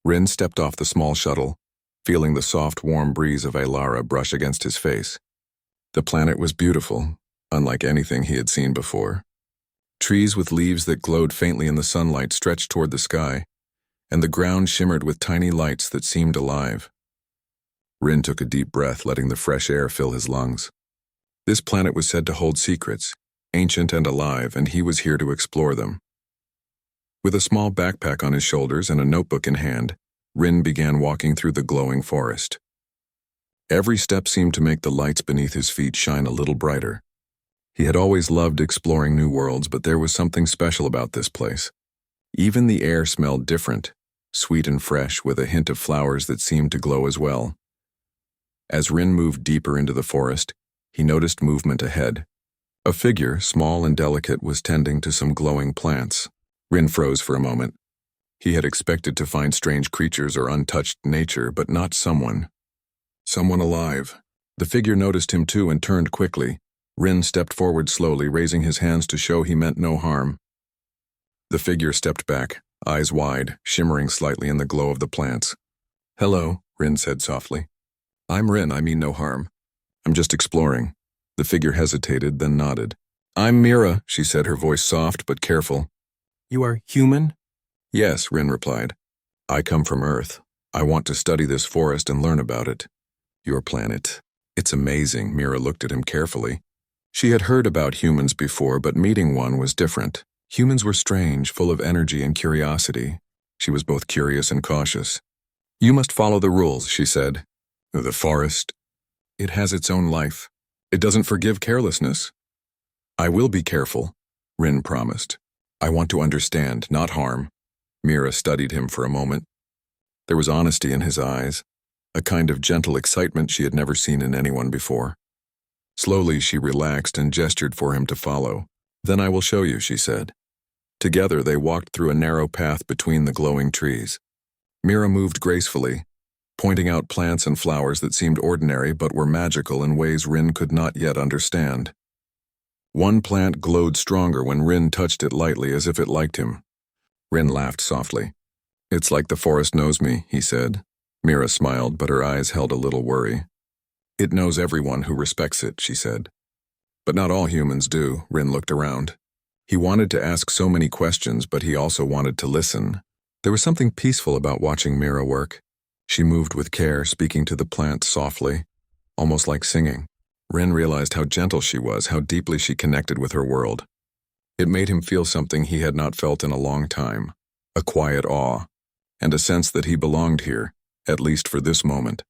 Rin stepped off the small shuttle, feeling the soft, warm breeze of Alara brush against his face. The planet was beautiful, unlike anything he had seen before. Trees with leaves that glowed faintly in the sunlight stretched toward the sky, and the ground shimmered with tiny lights that seemed alive. Rin took a deep breath, letting the fresh air fill his lungs. This planet was said to hold secrets, ancient and alive, and he was here to explore them. With a small backpack on his shoulders and a notebook in hand, Rin began walking through the glowing forest. Every step seemed to make the lights beneath his feet shine a little brighter. He had always loved exploring new worlds, but there was something special about this place. Even the air smelled different, sweet and fresh, with a hint of flowers that seemed to glow as well. As Rin moved deeper into the forest, he noticed movement ahead. A figure, small and delicate, was tending to some glowing plants. Rin froze for a moment. He had expected to find strange creatures or untouched nature, but not someone. Someone alive. The figure noticed him too and turned quickly. Rin stepped forward slowly, raising his hands to show he meant no harm. The figure stepped back, eyes wide, shimmering slightly in the glow of the plants. "Hello," Rin said softly. "I'm Rin, I mean no harm. I'm just exploring." The figure hesitated, then nodded. "I'm Mira," she said, her voice soft but careful. "You are human?" "Yes," Rin replied. "I come from Earth. I want to study this forest and learn about it." "Your planet. It's amazing," Mira looked at him carefully. She had heard about humans before, but meeting one was different. Humans were strange, full of energy and curiosity. She was both curious and cautious. "You must follow the rules," she said. "The forest, it has its own life. It doesn't forgive carelessness." "I will be careful," Rin promised. "I want to understand, not harm." Mira studied him for a moment. There was honesty in his eyes, a kind of gentle excitement she had never seen in anyone before. Slowly she relaxed and gestured for him to follow. "Then I will show you," she said. Together they walked through a narrow path between the glowing trees. Mira moved gracefully, pointing out plants and flowers that seemed ordinary but were magical in ways Rin could not yet understand. One plant glowed stronger when Rin touched it lightly, as if it liked him. Rin laughed softly. "It's like the forest knows me," he said. Mira smiled, but her eyes held a little worry. "It knows everyone who respects it," she said. "But not all humans do." Rin looked around. He wanted to ask so many questions, but he also wanted to listen. There was something peaceful about watching Mira work. She moved with care, speaking to the plants softly, almost like singing. Rin realized how gentle she was, how deeply she connected with her world. It made him feel something he had not felt in a long time, a quiet awe, and a sense that he belonged here, at least for this moment.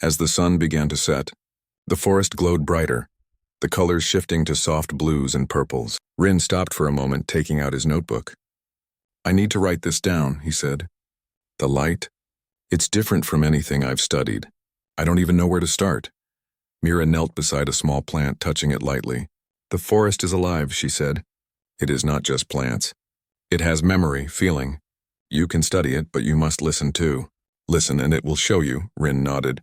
As the sun began to set, the forest glowed brighter, the colors shifting to soft blues and purples. Rin stopped for a moment, taking out his notebook. "I need to write this down," he said. "The light, it's different from anything I've studied. I don't even know where to start." Mira knelt beside a small plant, touching it lightly. "The forest is alive," she said. "It is not just plants. It has memory, feeling. You can study it, but you must listen too. Listen, and it will show you," Rin nodded.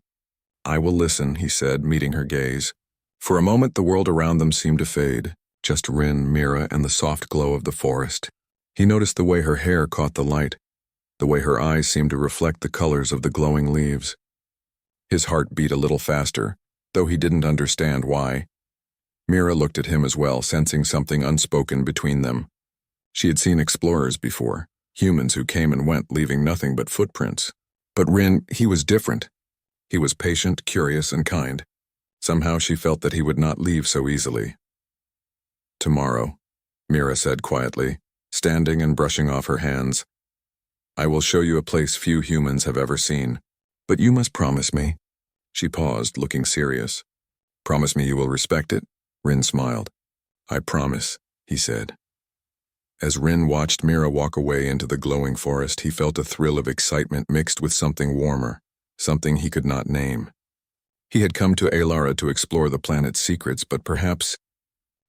"I will listen," he said, meeting her gaze. For a moment the world around them seemed to fade, just Rin, Mira, and the soft glow of the forest. He noticed the way her hair caught the light, the way her eyes seemed to reflect the colors of the glowing leaves. His heart beat a little faster, though he didn't understand why. Mira looked at him as well, sensing something unspoken between them. She had seen explorers before, humans who came and went, leaving nothing but footprints. But Rin, he was different. He was patient, curious, and kind. Somehow she felt that he would not leave so easily. "Tomorrow," Mira said quietly, standing and brushing off her hands. "I will show you a place few humans have ever seen. But you must promise me." She paused, looking serious. "Promise me you will respect it?" Rin smiled. "I promise," he said. As Rin watched Mira walk away into the glowing forest, he felt a thrill of excitement mixed with something warmer, something he could not name. He had come to Alara to explore the planet's secrets, but perhaps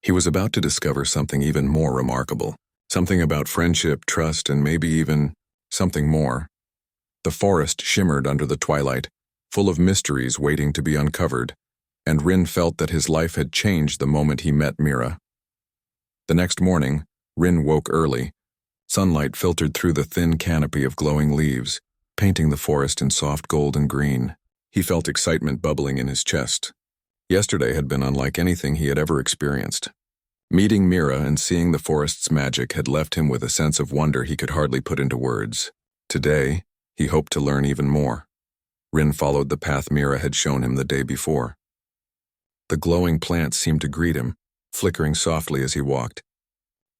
he was about to discover something even more remarkable. Something about friendship, trust, and maybe even something more. The forest shimmered under the twilight, full of mysteries waiting to be uncovered, and Rin felt that his life had changed the moment he met Mira. The next morning, Rin woke early. Sunlight filtered through the thin canopy of glowing leaves. painting the forest in soft gold and green. He felt excitement bubbling in his chest. Yesterday had been unlike anything he had ever experienced. Meeting Mira and seeing the forest's magic had left him with a sense of wonder he could hardly put into words. Today, he hoped to learn even more. Rin followed the path Mira had shown him the day before. The glowing plants seemed to greet him, flickering softly as he walked.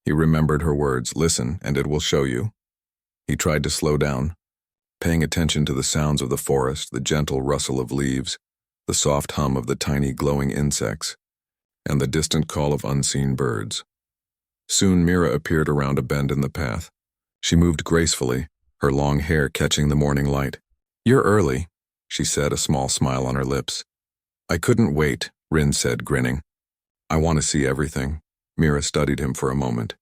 He remembered her words, "Listen, and it will show you." He tried to slow down, paying attention to the sounds of the forest, the gentle rustle of leaves, the soft hum of the tiny glowing insects, and the distant call of unseen birds. Soon Mira appeared around a bend in the path. She moved gracefully, her long hair catching the morning light. "You're early," she said, a small smile on her lips. "I couldn't wait," Rin said, grinning. "I want to see everything." Mira studied him for a moment.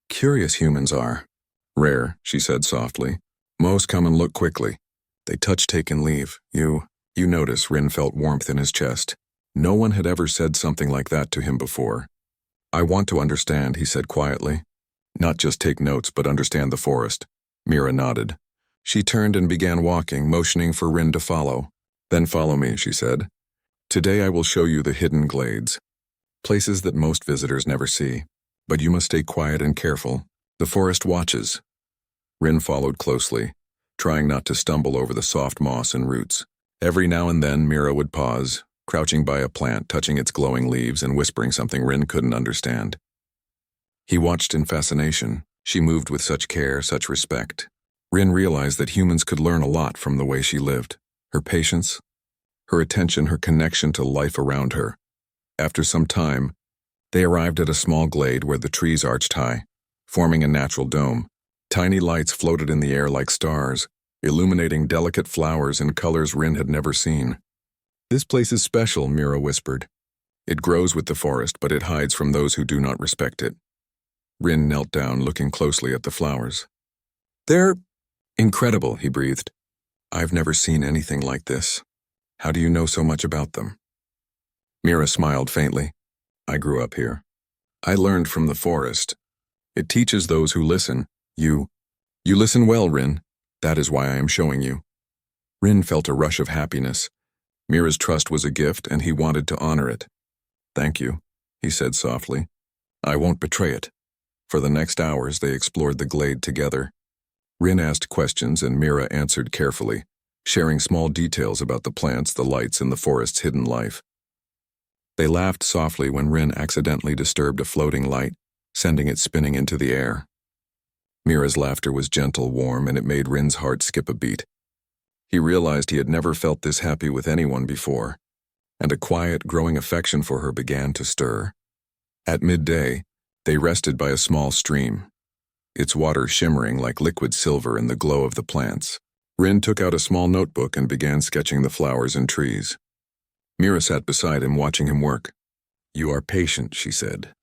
"Curious humans are. Rare," she said softly. "Most come and look quickly. They touch, take, and leave. You notice." Rin felt warmth in his chest. No one had ever said something like that to him before. "I want to understand," he said quietly. "Not just take notes, but understand the forest." Mira nodded. She turned and began walking, motioning for Rin to follow. "Then follow me," she said. "Today I will show you the hidden glades. Places that most visitors never see. But you must stay quiet and careful. The forest watches." Rin followed closely, trying not to stumble over the soft moss and roots. Every now and then Mira would pause, crouching by a plant, touching its glowing leaves and whispering something Rin couldn't understand. He watched in fascination. She moved with such care, such respect. Rin realized that humans could learn a lot from the way she lived. Her patience, her attention, her connection to life around her. After some time, they arrived at a small glade where the trees arched high, forming a natural dome. Tiny lights floated in the air like stars, illuminating delicate flowers in colors Rin had never seen. "This place is special," Mira whispered. "It grows with the forest, but it hides from those who do not respect it." Rin knelt down, looking closely at the flowers. "They're incredible," he breathed. "I've never seen anything like this. How do you know so much about them?" Mira smiled faintly. "I grew up here. I learned from the forest. It teaches those who listen. You listen well, Rin. That is why I am showing you." Rin felt a rush of happiness. Mira's trust was a gift, and he wanted to honor it. "Thank you," he said softly. "I won't betray it." For the next hours, they explored the glade together. Rin asked questions, and Mira answered carefully, sharing small details about the plants, the lights, and the forest's hidden life. They laughed softly when Rin accidentally disturbed a floating light, sending it spinning into the air. Mira's laughter was gentle, warm, and it made Rin's heart skip a beat. He realized he had never felt this happy with anyone before, and a quiet, growing affection for her began to stir. At midday, they rested by a small stream, its water shimmering like liquid silver in the glow of the plants. Rin took out a small notebook and began sketching the flowers and trees. Mira sat beside him, watching him work. "You are patient," she said.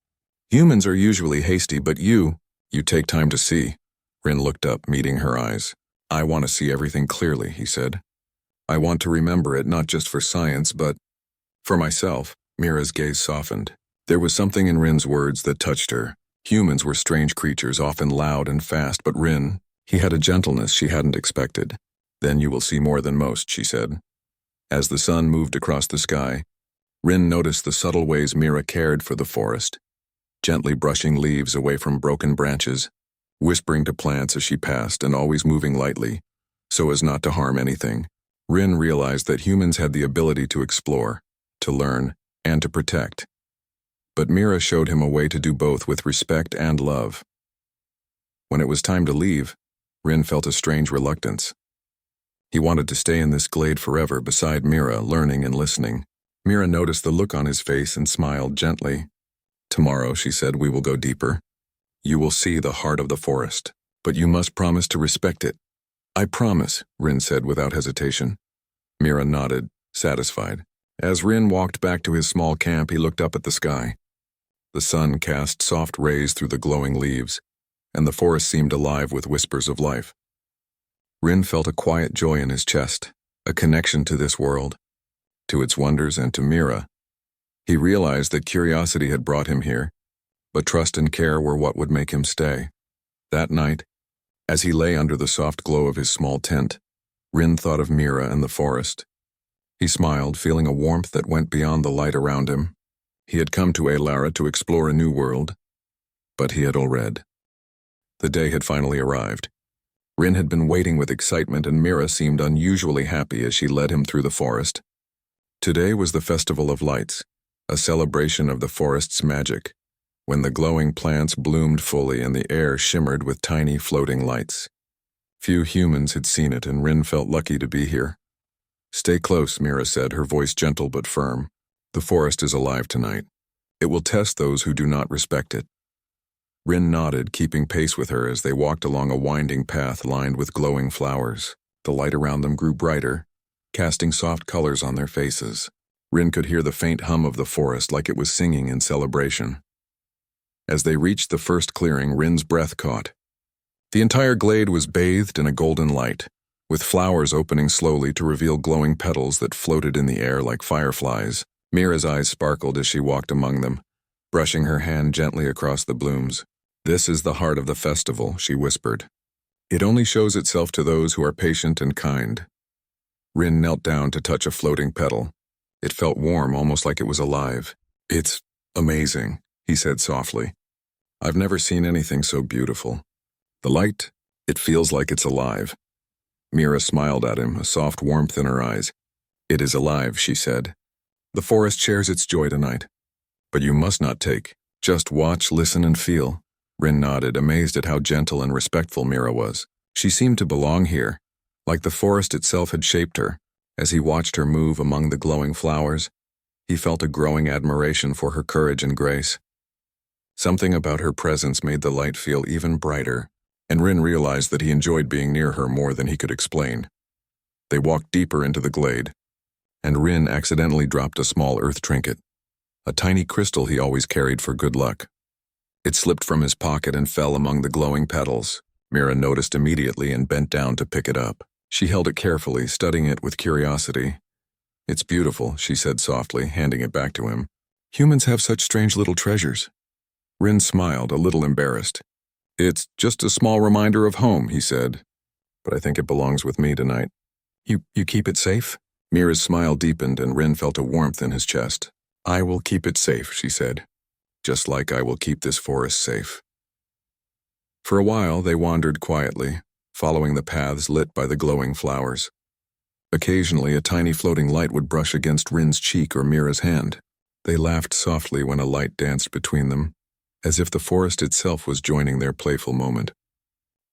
"Humans are usually hasty, but you take time to see." Rin looked up, meeting her eyes. "I want to see everything clearly," he said. "I want to remember it not just for science, but for myself." Mira's gaze softened. There was something in Rin's words that touched her. Humans were strange creatures, often loud and fast, but Rin, he had a gentleness she hadn't expected. "Then you will see more than most," she said. As the sun moved across the sky, Rin noticed the subtle ways Mira cared for the forest, gently brushing leaves away from broken branches, whispering to plants as she passed, and always moving lightly, so as not to harm anything. Rin realized that humans had the ability to explore, to learn, and to protect. But Mira showed him a way to do both with respect and love. When it was time to leave, Rin felt a strange reluctance. He wanted to stay in this glade forever beside Mira, learning and listening. Mira noticed the look on his face and smiled gently. "Tomorrow," she said, "we will go deeper. You will see the heart of the forest, but you must promise to respect it." "I promise," Rin said without hesitation. Mira nodded, satisfied. As Rin walked back to his small camp, he looked up at the sky. The sun cast soft rays through the glowing leaves, and the forest seemed alive with whispers of life. Rin felt a quiet joy in his chest, a connection to this world, to its wonders, and to Mira. He realized that curiosity had brought him here, but trust and care were what would make him stay. That night, as he lay under the soft glow of his small tent, Rin thought of Mira and the forest. He smiled, feeling a warmth that went beyond the light around him. He had come to Alara to explore a new world, but he had already. The day had finally arrived. Rin had been waiting with excitement, and Mira seemed unusually happy as she led him through the forest. Today was the Festival of Lights, a celebration of the forest's magic, when the glowing plants bloomed fully and the air shimmered with tiny floating lights. Few humans had seen it, and Rin felt lucky to be here. "Stay close," Mira said, her voice gentle but firm. "The forest is alive tonight. It will test those who do not respect it." Rin nodded, keeping pace with her as they walked along a winding path lined with glowing flowers. The light around them grew brighter, casting soft colors on their faces. Rin could hear the faint hum of the forest like it was singing in celebration. As they reached the first clearing, Rin's breath caught. The entire glade was bathed in a golden light, with flowers opening slowly to reveal glowing petals that floated in the air like fireflies. Mira's eyes sparkled as she walked among them, brushing her hand gently across the blooms. "This is the heart of the festival," she whispered. "It only shows itself to those who are patient and kind." Rin knelt down to touch a floating petal. It felt warm, almost like it was alive. "It's amazing," he said softly. "I've never seen anything so beautiful. The light, it feels like it's alive." Mira smiled at him, a soft warmth in her eyes. "It is alive," she said. "The forest shares its joy tonight. But you must not take. Just watch, listen, and feel." Rin nodded, amazed at how gentle and respectful Mira was. She seemed to belong here, like the forest itself had shaped her. As he watched her move among the glowing flowers, he felt a growing admiration for her courage and grace. Something about her presence made the light feel even brighter, and Rin realized that he enjoyed being near her more than he could explain. They walked deeper into the glade, and Rin accidentally dropped a small earth trinket, a tiny crystal he always carried for good luck. It slipped from his pocket and fell among the glowing petals. Mira noticed immediately and bent down to pick it up. She held it carefully, studying it with curiosity. "It's beautiful," she said softly, handing it back to him. "Humans have such strange little treasures." Rin smiled, a little embarrassed. "It's just a small reminder of home," he said. "But I think it belongs with me tonight." You keep it safe?" Mira's smile deepened, and Rin felt a warmth in his chest. "I will keep it safe," she said. "Just like I will keep this forest safe." For a while, they wandered quietly, following the paths lit by the glowing flowers. Occasionally, a tiny floating light would brush against Rin's cheek or Mira's hand. They laughed softly when a light danced between them, as if the forest itself was joining their playful moment.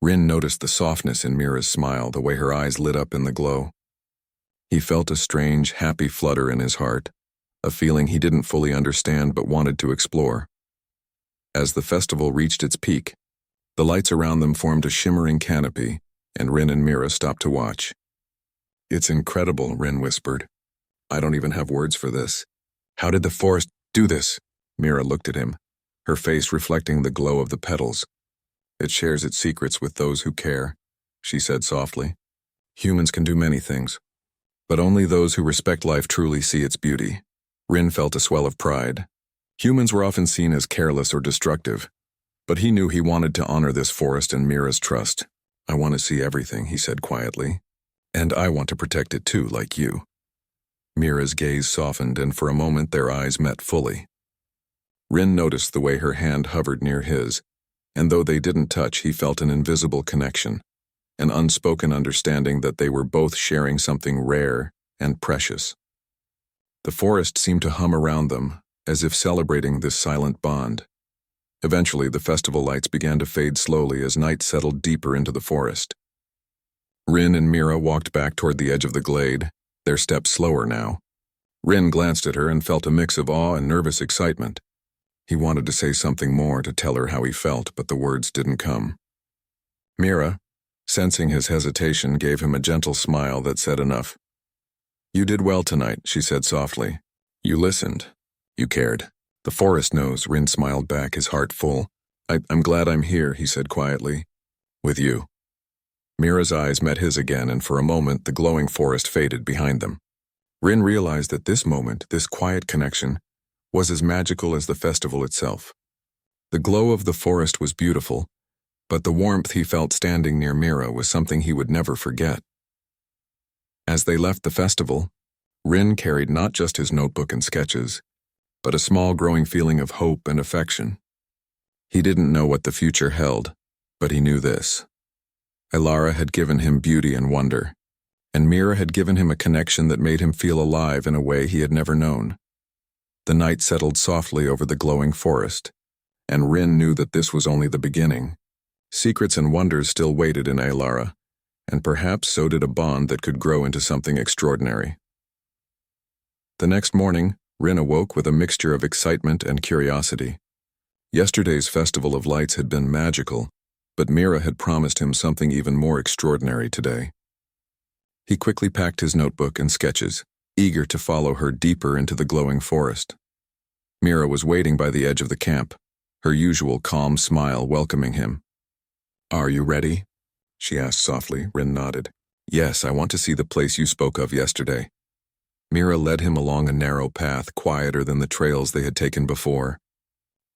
Rin noticed the softness in Mira's smile, the way her eyes lit up in the glow. He felt a strange, happy flutter in his heart, a feeling he didn't fully understand but wanted to explore. As the festival reached its peak, the lights around them formed a shimmering canopy, and Rin and Mira stopped to watch. "It's incredible," Rin whispered. "I don't even have words for this. How did the forest do this?" Mira looked at him, her face reflecting the glow of the petals. "It shares its secrets with those who care," she said softly. "Humans can do many things, but only those who respect life truly see its beauty." Rin felt a swell of pride. Humans were often seen as careless or destructive, but he knew he wanted to honor this forest and Mira's trust. "I want to see everything," he said quietly. "And I want to protect it too, like you." Mira's gaze softened, and for a moment their eyes met fully. Rin noticed the way her hand hovered near his, and though they didn't touch, he felt an invisible connection, an unspoken understanding that they were both sharing something rare and precious. The forest seemed to hum around them, as if celebrating this silent bond. Eventually, the festival lights began to fade slowly as night settled deeper into the forest. Rin and Mira walked back toward the edge of the glade, their steps slower now. Rin glanced at her and felt a mix of awe and nervous excitement. He wanted to say something more, to tell her how he felt, but the words didn't come. Mira, sensing his hesitation, gave him a gentle smile that said enough. "You did well tonight," she said softly. "You listened. You cared." "The forest knows," Rin smiled back, his heart full. I'm glad I'm here," he said quietly. "With you." Mira's eyes met his again, and for a moment the glowing forest faded behind them. Rin realized that this moment, this quiet connection, was as magical as the festival itself. The glow of the forest was beautiful, but the warmth he felt standing near Mira was something he would never forget. As they left the festival, Rin carried not just his notebook and sketches, but a small growing feeling of hope and affection. He didn't know what the future held, but he knew this. Elara had given him beauty and wonder, and Mira had given him a connection that made him feel alive in a way he had never known. The night settled softly over the glowing forest, and Rin knew that this was only the beginning. Secrets and wonders still waited in Elara, and perhaps so did a bond that could grow into something extraordinary. The next morning, Rin awoke with a mixture of excitement and curiosity. Yesterday's Festival of Lights had been magical, but Mira had promised him something even more extraordinary today. He quickly packed his notebook and sketches, eager to follow her deeper into the glowing forest. Mira was waiting by the edge of the camp, her usual calm smile welcoming him. "Are you ready?" she asked softly. Rin nodded. "Yes, I want to see the place you spoke of yesterday." Mira led him along a narrow path, quieter than the trails they had taken before.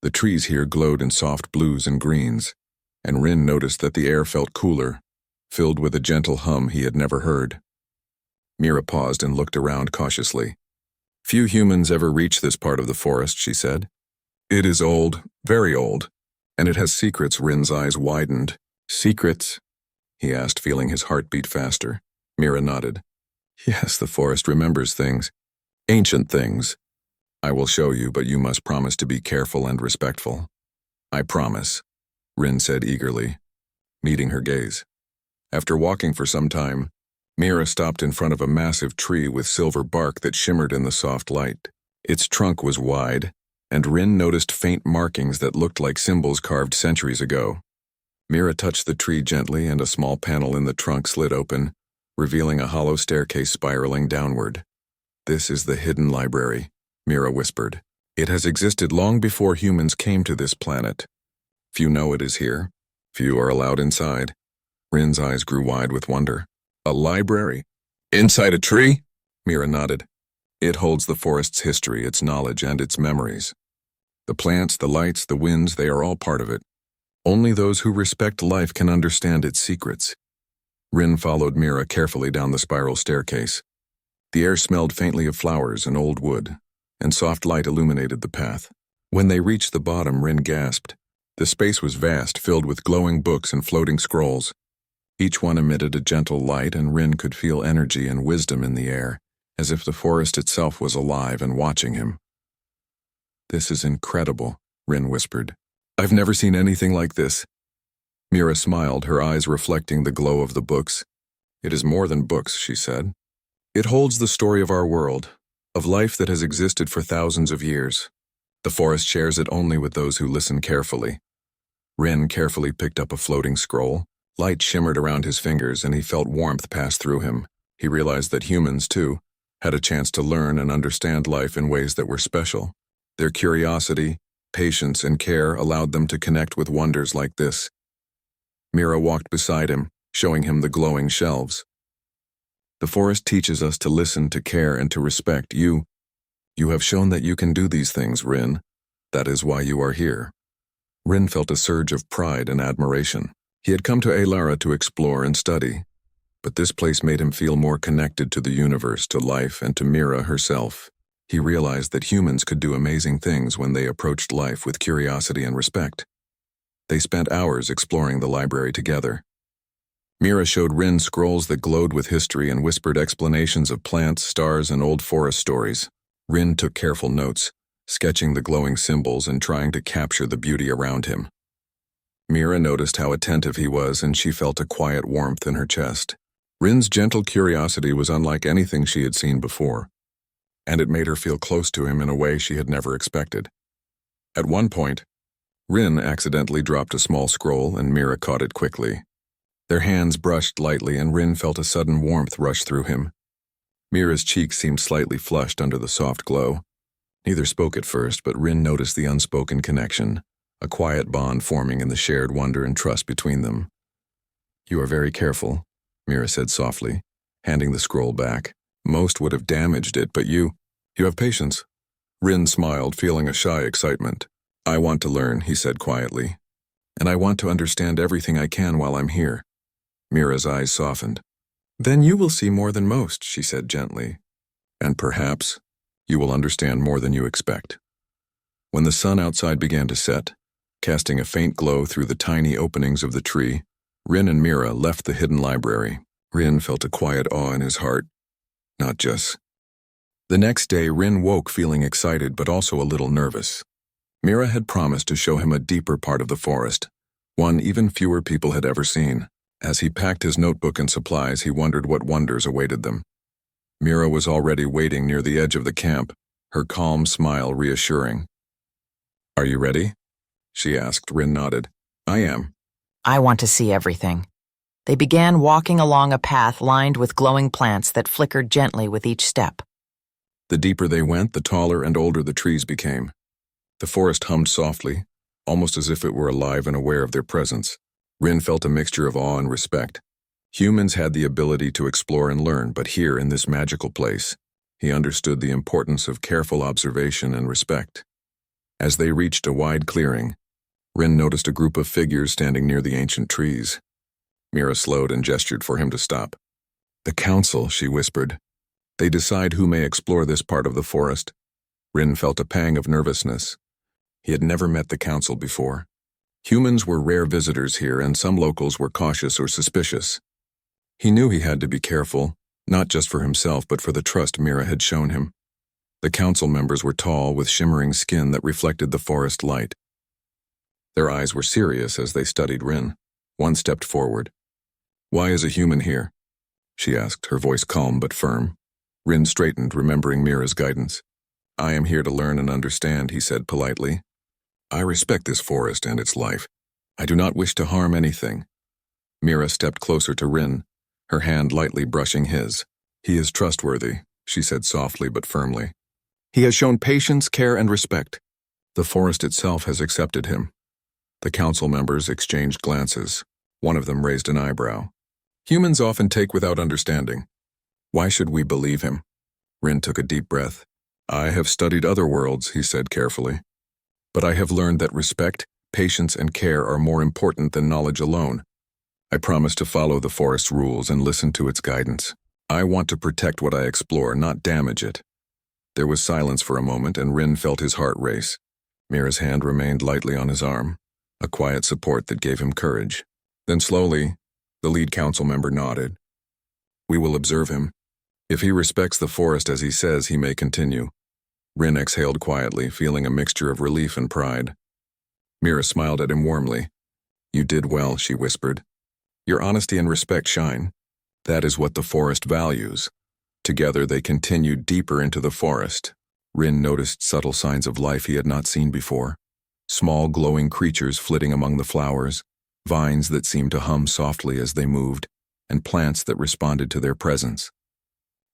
The trees here glowed in soft blues and greens, and Rin noticed that the air felt cooler, filled with a gentle hum he had never heard. Mira paused and looked around cautiously. "Few humans ever reach this part of the forest," she said. "It is old, very old, and it has secrets." Rin's eyes widened. "Secrets?" he asked, feeling his heart beat faster. Mira nodded. "Yes, the forest remembers things. Ancient things. I will show you, but you must promise to be careful and respectful." "I promise," Rin said eagerly, meeting her gaze. After walking for some time, Mira stopped in front of a massive tree with silver bark that shimmered in the soft light. Its trunk was wide, and Rin noticed faint markings that looked like symbols carved centuries ago. Mira touched the tree gently, and a small panel in the trunk slid open, revealing a hollow staircase spiraling downward. "This is the hidden library," Mira whispered. "It has existed long before humans came to this planet. Few know it is here. Few are allowed inside." Rin's eyes grew wide with wonder. "A library? Inside a tree?" Mira nodded. "It holds the forest's history, its knowledge, and its memories. The plants, the lights, the winds, they are all part of it. Only those who respect life can understand its secrets." Rin followed Mira carefully down the spiral staircase. The air smelled faintly of flowers and old wood, and soft light illuminated the path. When they reached the bottom, Rin gasped. The space was vast, filled with glowing books and floating scrolls. Each one emitted a gentle light, and Rin could feel energy and wisdom in the air, as if the forest itself was alive and watching him. "This is incredible," Rin whispered. "I've never seen anything like this." Mira smiled, her eyes reflecting the glow of the books. "It is more than books," she said. "It holds the story of our world, of life that has existed for thousands of years. The forest shares it only with those who listen carefully." Rin carefully picked up a floating scroll. Light shimmered around his fingers, and he felt warmth pass through him. He realized that humans, too, had a chance to learn and understand life in ways that were special. Their curiosity, patience, and care allowed them to connect with wonders like this. Mira walked beside him, showing him the glowing shelves. "The forest teaches us to listen, to care, and to respect. You have shown that you can do these things, Rin. That is why you are here." Rin felt a surge of pride and admiration. He had come to Elara to explore and study, but this place made him feel more connected to the universe, to life, and to Mira herself. He realized that humans could do amazing things when they approached life with curiosity and respect. They spent hours exploring the library together. Mira showed Rin scrolls that glowed with history and whispered explanations of plants, stars, and old forest stories. Rin took careful notes, sketching the glowing symbols and trying to capture the beauty around him. Mira noticed how attentive he was, and she felt a quiet warmth in her chest. Rin's gentle curiosity was unlike anything she had seen before, and it made her feel close to him in a way she had never expected. At one point, Rin accidentally dropped a small scroll, and Mira caught it quickly. Their hands brushed lightly, and Rin felt a sudden warmth rush through him. Mira's cheeks seemed slightly flushed under the soft glow. Neither spoke at first, but Rin noticed the unspoken connection, a quiet bond forming in the shared wonder and trust between them. "You are very careful," Mira said softly, handing the scroll back. "Most would have damaged it, but you have patience." Rin smiled, feeling a shy excitement. "I want to learn," he said quietly, "and I want to understand everything I can while I'm here." Mira's eyes softened. Then you will see more than most, she said gently. And perhaps you will understand more than you expect. When the sun outside began to set, casting a faint glow through the tiny openings of the tree, Rin and Mira left the hidden library. Rin felt a quiet awe in his heart. Not just. The next day, Rin woke feeling excited but also a little nervous. Mira had promised to show him a deeper part of the forest, one even fewer people had ever seen. As he packed his notebook and supplies, he wondered what wonders awaited them. Mira was already waiting near the edge of the camp, her calm smile reassuring. Are you ready? She asked. Rin nodded. I am. I want to see everything. They began walking along a path lined with glowing plants that flickered gently with each step. The deeper they went, the taller and older the trees became. The forest hummed softly, almost as if it were alive and aware of their presence. Rin felt a mixture of awe and respect. Humans had the ability to explore and learn, but here in this magical place, he understood the importance of careful observation and respect. As they reached a wide clearing, Rin noticed a group of figures standing near the ancient trees. Mira slowed and gestured for him to stop. The council, she whispered. They decide who may explore this part of the forest. Rin felt a pang of nervousness. He had never met the council before. Humans were rare visitors here, and some locals were cautious or suspicious. He knew he had to be careful, not just for himself but for the trust Mira had shown him. The council members were tall, with shimmering skin that reflected the forest light. Their eyes were serious as they studied Rin. One stepped forward. Why is a human here? She asked, her voice calm but firm. Rin straightened, remembering Mira's guidance. I am here to learn and understand, he said politely. I respect this forest and its life. I do not wish to harm anything. Mira stepped closer to Rin, her hand lightly brushing his. He is trustworthy, she said softly but firmly. He has shown patience, care, and respect. The forest itself has accepted him. The council members exchanged glances. One of them raised an eyebrow. Humans often take without understanding. Why should we believe him? Rin took a deep breath. I have studied other worlds, he said carefully. But I have learned that respect, patience, and care are more important than knowledge alone. I promise to follow the forest's rules and listen to its guidance. I want to protect what I explore, not damage it. There was silence for a moment, and Rin felt his heart race. Mira's hand remained lightly on his arm, a quiet support that gave him courage. Then slowly, the lead council member nodded. We will observe him. If he respects the forest as he says, he may continue. Rin exhaled quietly, feeling a mixture of relief and pride. Mira smiled at him warmly. You did well, she whispered. Your honesty and respect shine. That is what the forest values. Together they continued deeper into the forest. Rin noticed subtle signs of life he had not seen before. Small glowing creatures flitting among the flowers, vines that seemed to hum softly as they moved, and plants that responded to their presence.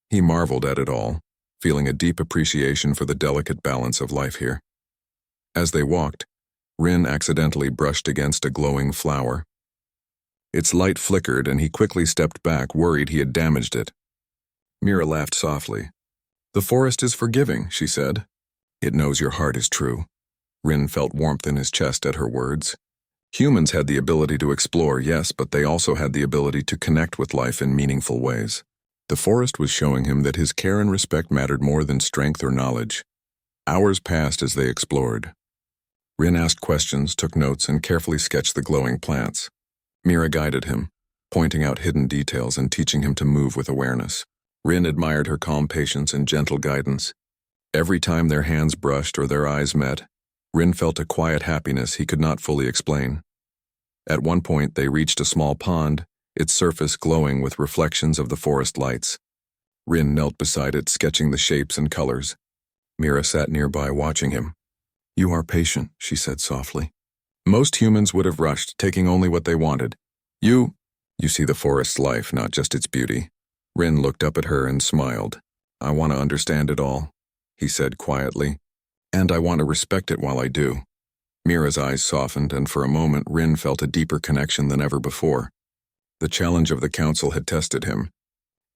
He marveled at it all, feeling a deep appreciation for the delicate balance of life here. As they walked, Rin accidentally brushed against a glowing flower. Its light flickered, and he quickly stepped back, worried he had damaged it. Mira laughed softly. The forest is forgiving, she said. It knows your heart is true. Rin felt warmth in his chest at her words. Humans had the ability to explore, yes, but they also had the ability to connect with life in meaningful ways. The forest was showing him that his care and respect mattered more than strength or knowledge. Hours passed as they explored. Rin asked questions, took notes, and carefully sketched the glowing plants. Mira guided him, pointing out hidden details and teaching him to move with awareness. Rin admired her calm patience and gentle guidance. Every time their hands brushed or their eyes met, Rin felt a quiet happiness he could not fully explain. At one point, they reached a small pond, its surface glowing with reflections of the forest lights. Rin knelt beside it, sketching the shapes and colors. Mira sat nearby, watching him. You are patient, she said softly. Most humans would have rushed, taking only what they wanted. You see the forest's life, not just its beauty. Rin looked up at her and smiled. I want to understand it all, he said quietly. And I want to respect it while I do. Mira's eyes softened, and for a moment Rin felt a deeper connection than ever before. The challenge of the council had tested him,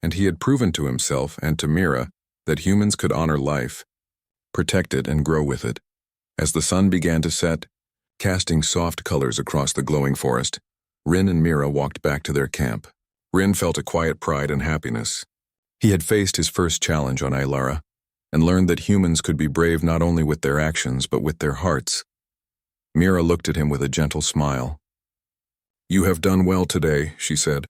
and he had proven to himself and to Mira that humans could honor life, protect it, and grow with it. As the sun began to set, casting soft colors across the glowing forest, Rin and Mira walked back to their camp. Rin felt a quiet pride and happiness. He had faced his first challenge on Aylara, and learned that humans could be brave not only with their actions but with their hearts. Mira looked at him with a gentle smile. "You have done well today," she said.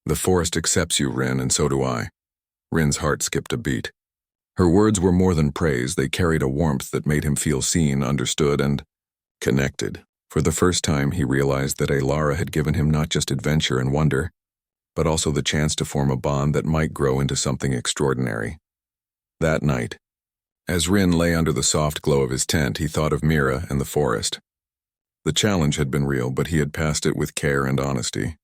"The forest accepts you, Rin, and so do I." Rin's heart skipped a beat. Her words were more than praise, they carried a warmth that made him feel seen, understood, and connected. For the first time, he realized that Aylara had given him not just adventure and wonder, but also the chance to form a bond that might grow into something extraordinary. That night, as Rin lay under the soft glow of his tent, he thought of Mira and the forest. The challenge had been real, but he had passed it with care and honesty.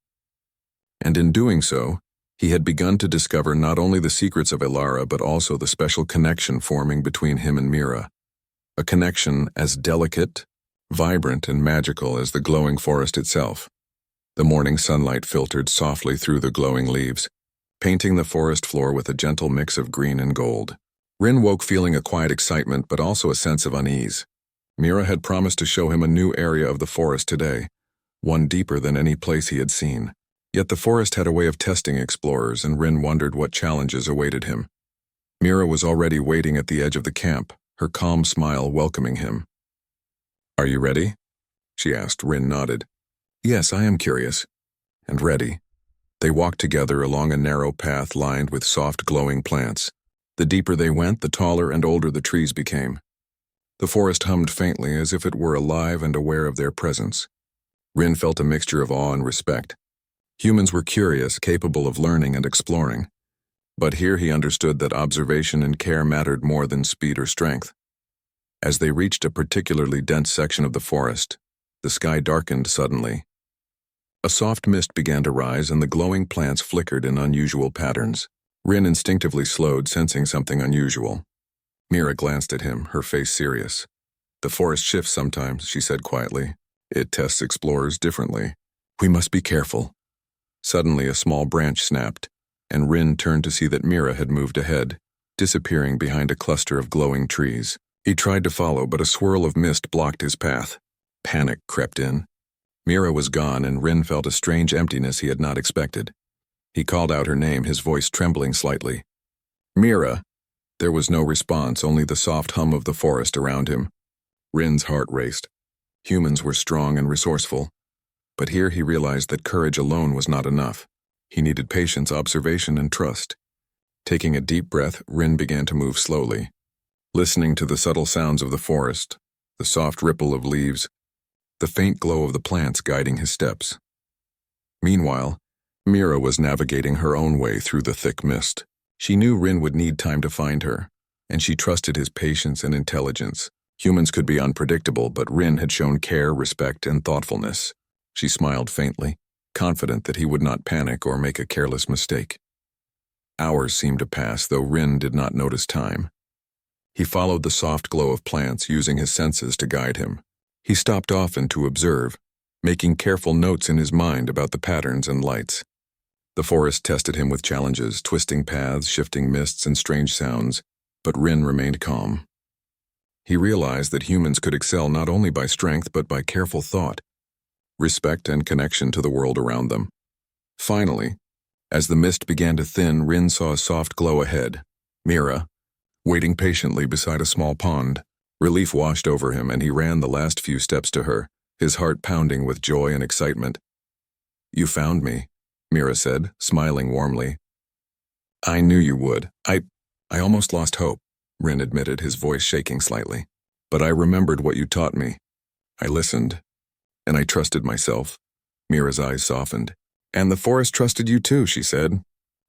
And in doing so, he had begun to discover not only the secrets of Aylara but also the special connection forming between him and Mira. A connection as delicate, vibrant, and magical as the glowing forest itself. The morning sunlight filtered softly through the glowing leaves, painting the forest floor with a gentle mix of green and gold. Rin woke feeling a quiet excitement but also a sense of unease. Mira had promised to show him a new area of the forest today, one deeper than any place he had seen. Yet the forest had a way of testing explorers, and Rin wondered what challenges awaited him. Mira was already waiting at the edge of the camp, her calm smile welcoming him. "Are you ready?" she asked. Rin nodded. "Yes, I am curious." And ready. They walked together along a narrow path lined with soft glowing plants. The deeper they went, the taller and older the trees became. The forest hummed faintly as if it were alive and aware of their presence. Rin felt a mixture of awe and respect. Humans were curious, capable of learning and exploring. But here he understood that observation and care mattered more than speed or strength. As they reached a particularly dense section of the forest, the sky darkened suddenly. A soft mist began to rise and the glowing plants flickered in unusual patterns. Rin instinctively slowed, sensing something unusual. Mira glanced at him, her face serious. "The forest shifts sometimes," she said quietly. "It tests explorers differently. We must be careful." Suddenly a small branch snapped, and Rin turned to see that Mira had moved ahead, disappearing behind a cluster of glowing trees. He tried to follow, but a swirl of mist blocked his path. Panic crept in. Mira was gone, and Rin felt a strange emptiness he had not expected. He called out her name, his voice trembling slightly. "Mira!" There was no response, only the soft hum of the forest around him. Rin's heart raced. Humans were strong and resourceful. But here he realized that courage alone was not enough. He needed patience, observation, and trust. Taking a deep breath, Rin began to move slowly, listening to the subtle sounds of the forest, the soft ripple of leaves, the faint glow of the plants guiding his steps. Meanwhile, Mira was navigating her own way through the thick mist. She knew Rin would need time to find her, and she trusted his patience and intelligence. Humans could be unpredictable, but Rin had shown care, respect, and thoughtfulness. She smiled faintly, confident that he would not panic or make a careless mistake. Hours seemed to pass, though Rin did not notice time. He followed the soft glow of plants, using his senses to guide him. He stopped often to observe, making careful notes in his mind about the patterns and lights. The forest tested him with challenges, twisting paths, shifting mists, and strange sounds, but Rin remained calm. He realized that humans could excel not only by strength but by careful thought, respect, and connection to the world around them. Finally, as the mist began to thin, Rin saw a soft glow ahead. Mira, waiting patiently beside a small pond. Relief washed over him, and he ran the last few steps to her, his heart pounding with joy and excitement. "You found me," Mira said, smiling warmly. "I knew you would. I almost lost hope," Rin admitted, his voice shaking slightly. "But I remembered what you taught me. I listened, and I trusted myself." Mira's eyes softened. "And the forest trusted you too," she said.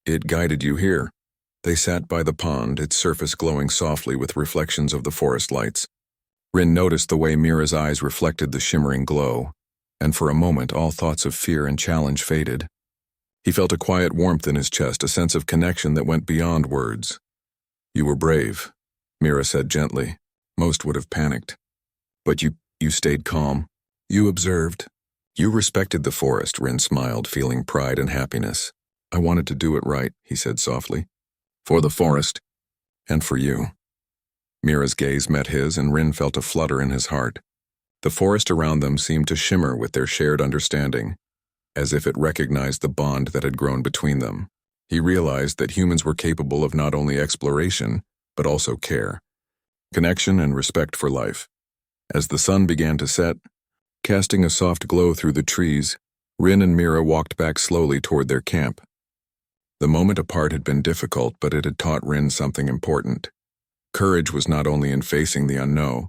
"It guided you here." They sat by the pond, its surface glowing softly with reflections of the forest lights. Rin noticed the way Mira's eyes reflected the shimmering glow, and for a moment all thoughts of fear and challenge faded. He felt a quiet warmth in his chest, a sense of connection that went beyond words. "You were brave," Mira said gently. "Most would have panicked. But you stayed calm. You observed. You respected the forest," Rin smiled, feeling pride and happiness. "I wanted to do it right," he said softly. "For the forest, and for you." Mira's gaze met his, and Rin felt a flutter in his heart. The forest around them seemed to shimmer with their shared understanding. as if it recognized the bond that had grown between them. He realized that humans were capable of not only exploration, but also care, connection, and respect for life. As the sun began to set, casting a soft glow through the trees, Rin and Mira walked back slowly toward their camp. The moment apart had been difficult, but it had taught Rin something important. Courage was not only in facing the unknown.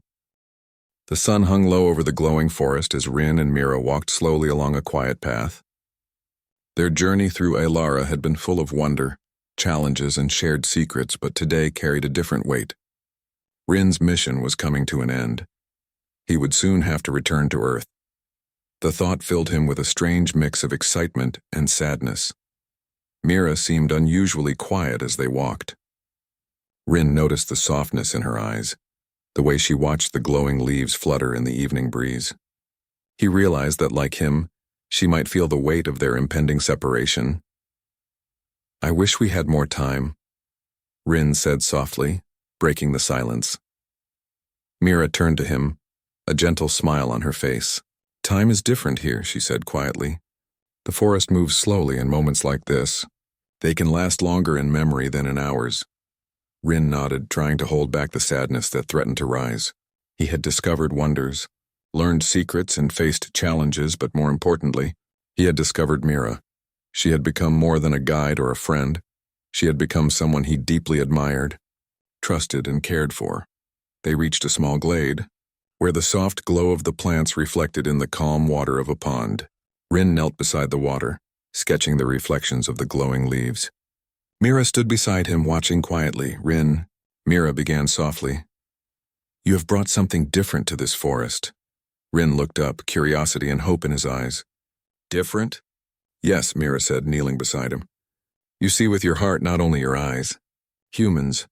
The sun hung low over the glowing forest as Rin and Mira walked slowly along a quiet path. Their journey through Alara had been full of wonder, challenges, and shared secrets, but today carried a different weight. Rin's mission was coming to an end. He would soon have to return to Earth. The thought filled him with a strange mix of excitement and sadness. Mira seemed unusually quiet as they walked. Rin noticed the softness in her eyes, the way she watched the glowing leaves flutter in the evening breeze. He realized that, like him, she might feel the weight of their impending separation. "I wish we had more time," Rin said softly, breaking the silence. Mira turned to him, a gentle smile on her face. "Time is different here," she said quietly. "The forest moves slowly in moments like this. They can last longer in memory than in hours." Rin nodded, trying to hold back the sadness that threatened to rise. He had discovered wonders, learned secrets, and faced challenges, but more importantly, he had discovered Mira. She had become more than a guide or a friend. She had become someone he deeply admired, trusted, and cared for. They reached a small glade, where the soft glow of the plants reflected in the calm water of a pond. Rin knelt beside the water, sketching the reflections of the glowing leaves. Mira stood beside him, watching quietly. Mira began softly. "You have brought something different to this forest." Rin looked up, curiosity and hope in his eyes. "Different?" "Yes," Mira said, kneeling beside him. "You see with your heart, not only your eyes. Humans,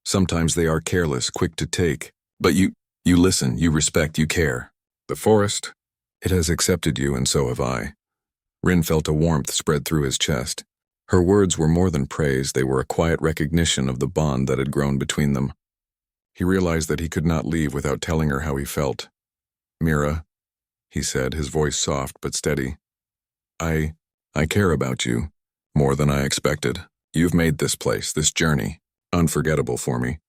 sometimes they are careless, quick to take. But you listen, you respect, you care. The forest, it has accepted you, and so have I." Rin felt a warmth spread through his chest. Her words were more than praise, they were a quiet recognition of the bond that had grown between them. He realized that he could not leave without telling her how he felt. "Mira," he said, his voice soft but steady, I care about you, more than I expected. You've made this place, this journey, unforgettable for me.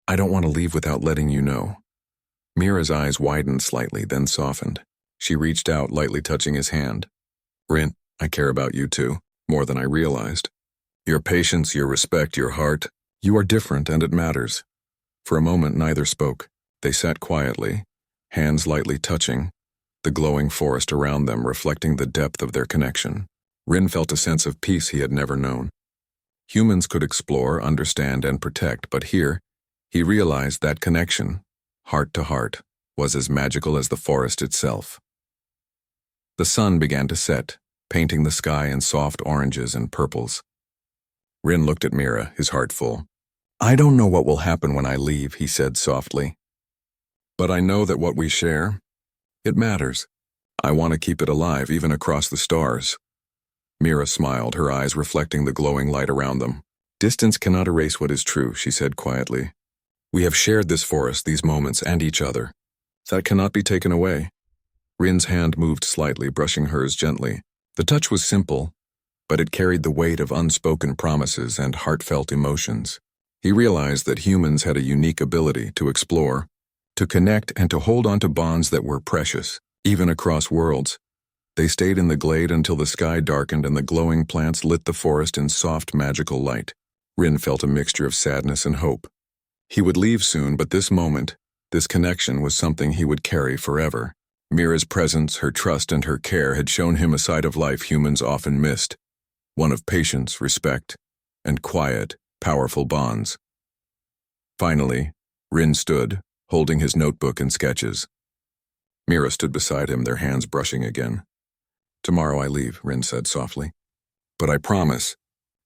I don't want to leave without letting you know." Mira's eyes widened slightly, then softened. She reached out, lightly touching his hand. "Rin, I care about you too, more than I realized. Your patience, your respect, your heart. You are different, and it matters." For a moment, neither spoke. They sat quietly, hands lightly touching, the glowing forest around them reflecting the depth of their connection. Rin felt a sense of peace he had never known. Humans could explore, understand, and protect, but here, he realized that connection, heart to heart, was as magical as the forest itself. The sun began to set, painting the sky in soft oranges and purples. Rin looked at Mira, his heart full. "I don't know what will happen when I leave," he said softly. "But I know that what we share, it matters. I want to keep it alive, even across the stars." Mira smiled, her eyes reflecting the glowing light around them. "Distance cannot erase what is true," she said quietly. "We have shared this forest, these moments, and each other. That cannot be taken away." Rin's hand moved slightly, brushing hers gently. The touch was simple, but it carried the weight of unspoken promises and heartfelt emotions. He realized that humans had a unique ability to explore, to connect, and to hold on to bonds that were precious, even across worlds. They stayed in the glade until the sky darkened and the glowing plants lit the forest in soft, magical light. Rin felt a mixture of sadness and hope. He would leave soon, but this moment, this connection was something he would carry forever. Mira's presence, her trust, and her care had shown him a side of life humans often missed, one of patience, respect, and quiet, powerful bonds. Finally, Rin stood, holding his notebook and sketches. Mira stood beside him, their hands brushing again. "Tomorrow I leave," Rin said softly. "But I promise,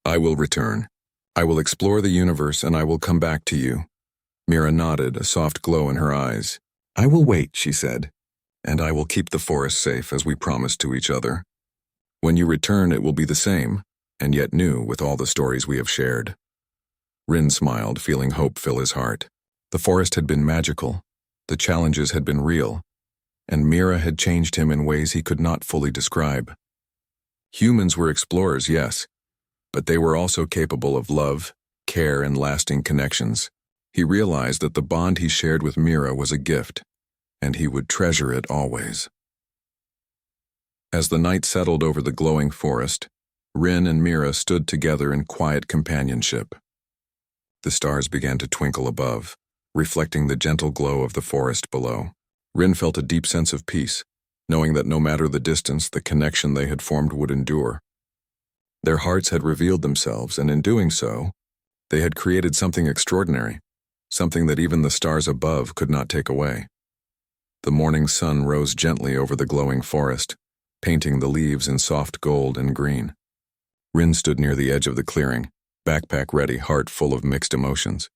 I will return. I will explore the universe and I will come back to you." Mira nodded, a soft glow in her eyes. "I will wait," she said, "and I will keep the forest safe as we promised to each other. When you return, it will be the same, and yet new with all the stories we have shared." Rin smiled, feeling hope fill his heart. The forest had been magical, the challenges had been real, and Mira had changed him in ways he could not fully describe. Humans were explorers, yes, but they were also capable of love, care, and lasting connections. He realized that the bond he shared with Mira was a gift, and he would treasure it always. As the night settled over the glowing forest, Rin and Mira stood together in quiet companionship. The stars began to twinkle above, reflecting the gentle glow of the forest below. Rin felt a deep sense of peace, knowing that no matter the distance, the connection they had formed would endure. Their hearts had revealed themselves, and in doing so, they had created something extraordinary, something that even the stars above could not take away. The morning sun rose gently over the glowing forest, painting the leaves in soft gold and green. Rin stood near the edge of the clearing, backpack ready, heart full of mixed emotions.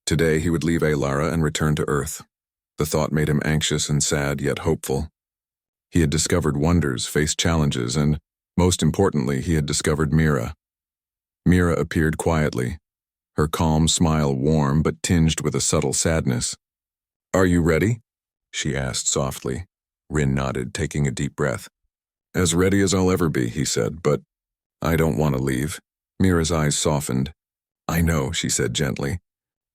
Today he would leave Alara and return to Earth. The thought made him anxious and sad, yet hopeful. He had discovered wonders, faced challenges, and, most importantly, he had discovered Mira. Mira appeared quietly, her calm smile warm but tinged with a subtle sadness. "Are you ready?" she asked softly. Rin nodded, taking a deep breath. "As ready as I'll ever be," he said, "but I don't want to leave." Mira's eyes softened. "I know," she said gently.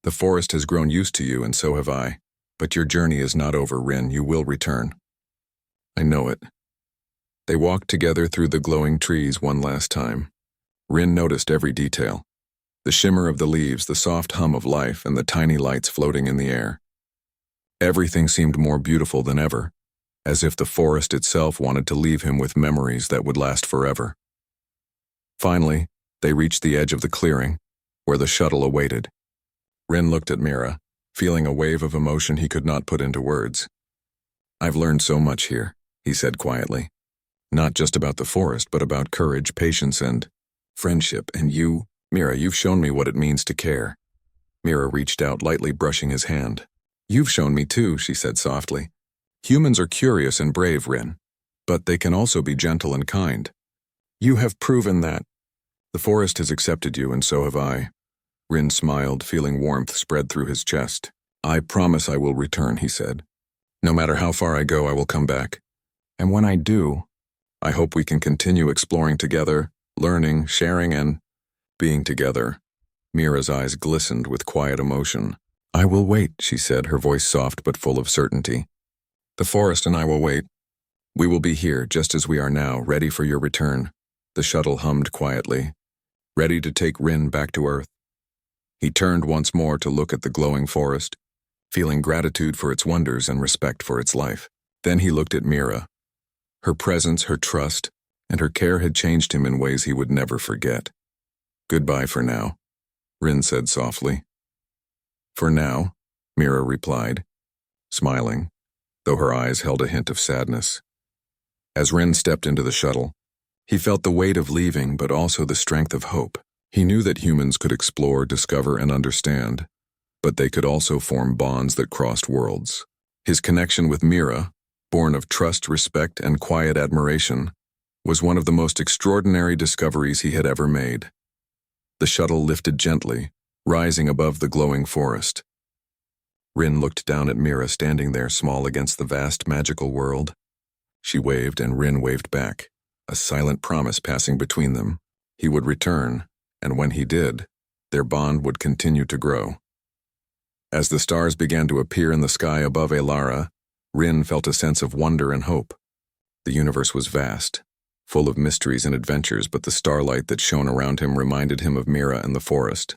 "The forest has grown used to you, and so have I. But your journey is not over, Rin. You will return." "I know it." They walked together through the glowing trees one last time. Rin noticed every detail. The shimmer of the leaves, the soft hum of life, and the tiny lights floating in the air. Everything seemed more beautiful than ever, as if the forest itself wanted to leave him with memories that would last forever. Finally, they reached the edge of the clearing, where the shuttle awaited. Rin looked at Mira, feeling a wave of emotion he could not put into words. "I've learned so much here," he said quietly. "Not just about the forest, but about courage, patience, and friendship. And you, Mira, you've shown me what it means to care." Mira reached out, lightly brushing his hand. "You've shown me too," she said softly. "Humans are curious and brave, Rin, but they can also be gentle and kind. You have proven that. The forest has accepted you, and so have I." Rin smiled, feeling warmth spread through his chest. "I promise I will return," he said. "No matter how far I go, I will come back. And when I do, I hope we can continue exploring together, learning, sharing, and being together." Mira's eyes glistened with quiet emotion. "I will wait," she said, her voice soft but full of certainty. "The forest and I will wait. We will be here, just as we are now, ready for your return." The shuttle hummed quietly, ready to take Rin back to Earth. He turned once more to look at the glowing forest, feeling gratitude for its wonders and respect for its life. Then he looked at Mira. Her presence, her trust, and her care had changed him in ways he would never forget. "Goodbye for now," Rin said softly. "For now," Mira replied, smiling, though her eyes held a hint of sadness. As Rin stepped into the shuttle, he felt the weight of leaving, but also the strength of hope. He knew that humans could explore, discover, and understand, but they could also form bonds that crossed worlds. His connection with Mira, born of trust, respect, and quiet admiration, was one of the most extraordinary discoveries he had ever made. The shuttle lifted gently, rising above the glowing forest. Rin looked down at Mira standing there small against the vast magical world. She waved and Rin waved back, a silent promise passing between them. He would return, and when he did, their bond would continue to grow. As the stars began to appear in the sky above Alara, Rin felt a sense of wonder and hope. The universe was vast, full of mysteries and adventures, but the starlight that shone around him reminded him of Mira and the forest.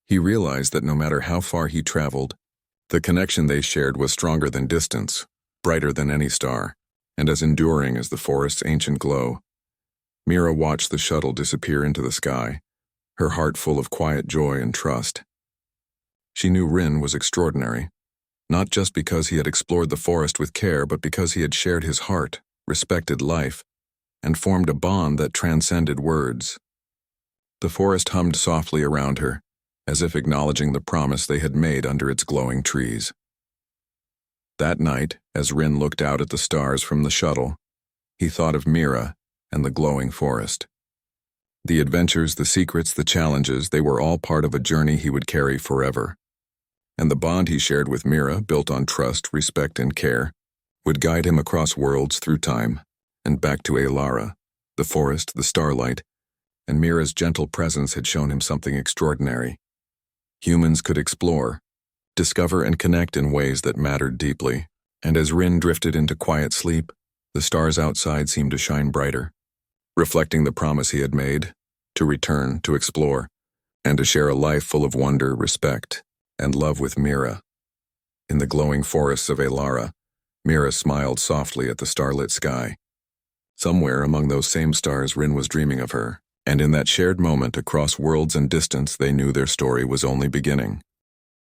He realized that no matter how far he traveled, the connection they shared was stronger than distance, brighter than any star, and as enduring as the forest's ancient glow. Mira watched the shuttle disappear into the sky, her heart full of quiet joy and trust. She knew Rin was extraordinary, not just because he had explored the forest with care, but because he had shared his heart, respected life, and formed a bond that transcended words. The forest hummed softly around her, as if acknowledging the promise they had made under its glowing trees. That night, as Rin looked out at the stars from the shuttle, he thought of Mira and the glowing forest. The adventures, the secrets, the challenges, they were all part of a journey he would carry forever. And the bond he shared with Mira, built on trust, respect, and care, would guide him across worlds through time and back to Alara, The forest, the starlight, and Mira's gentle presence had shown him something extraordinary. Humans could explore, discover and connect in ways that mattered deeply, and as Rin drifted into quiet sleep, the stars outside seemed to shine brighter, reflecting the promise he had made, to return, to explore, and to share a life full of wonder, respect, and love with Mira. In the glowing forests of Elara, Mira smiled softly at the starlit sky. Somewhere among those same stars Rin was dreaming of her, and in that shared moment across worlds and distance they knew their story was only beginning.